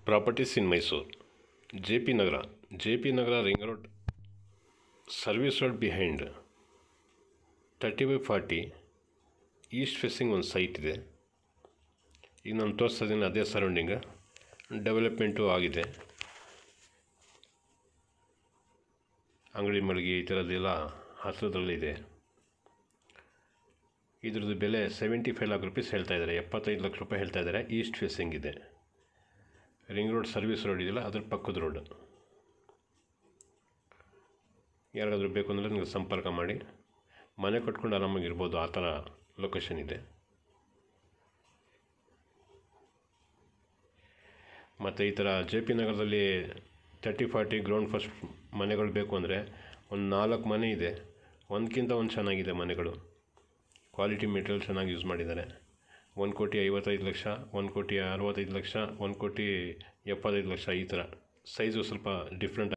Properties ಇನ್ Mysuru. JP Nagar ring road, service road behind 30/40 East facing ಒಂದು site ಇದೆ. ಈಗ ನಾನು ತೋರಿಸ್ತಾ ಇದ್ದೀನಿ ಅದೇ ಸರೌಂಡಿಂಗ್, ಡೆವಲಪ್ಮೆಂಟು ಆಗಿದೆ. ಅಂಗಡಿ ಮಳಿಗೆ ಈ ಥರದ್ದೆಲ್ಲ ಹತ್ತಿರದಲ್ಲಿದೆ. ಇದ್ರದ್ದು ಬೆಲೆ 75 lakh rupees ಹೇಳ್ತಾ ಇದ್ದಾರೆ, 75 ಲಕ್ಷ ರೂಪಾಯಿ ಹೇಳ್ತಾ ಇದ್ದಾರೆ. ಈಸ್ಟ್ ಫೇಸಿಂಗ್ ಇದೆ. ರಿಂಗ್ ರೋಡ್ ಸರ್ವಿಸ್ ರೋಡ್ ಇದೆಯಲ್ಲ ಅದ್ರ ಪಕ್ಕದ ರೋಡ್. ಯಾರಾದರೂ ಬೇಕು ಅಂದರೆ ನನಗೆ ಸಂಪರ್ಕ ಮಾಡಿ. ಮನೆ ಕಟ್ಕೊಂಡು ಆರಾಮಾಗಿರ್ಬೋದು, ಆ ಥರ ಲೊಕೇಶನ್ ಇದೆ. ಮತ್ತು ಈ ಥರ JP ನಗರದಲ್ಲಿ 30-40 ಗ್ರೌಂಡ್ ಫಸ್ಟ್ ಮನೆಗಳು ಬೇಕು ಅಂದರೆ ಒಂದು 4 ಮನೆ ಇದೆ. ಒಂದಕ್ಕಿಂತ ಒಂದು ಚೆನ್ನಾಗಿದೆ ಮನೆಗಳು. ಕ್ವಾಲಿಟಿ ಮೆಟೀರಿಯಲ್ ಚೆನ್ನಾಗಿ ಯೂಸ್ ಮಾಡಿದ್ದಾರೆ. 1,55,00,000, 1,65,00,000, 1,75,00,000 ಈ ಥರ ಸೈಜು ಸ್ವಲ್ಪ ಡಿಫ್ರೆಂಟ್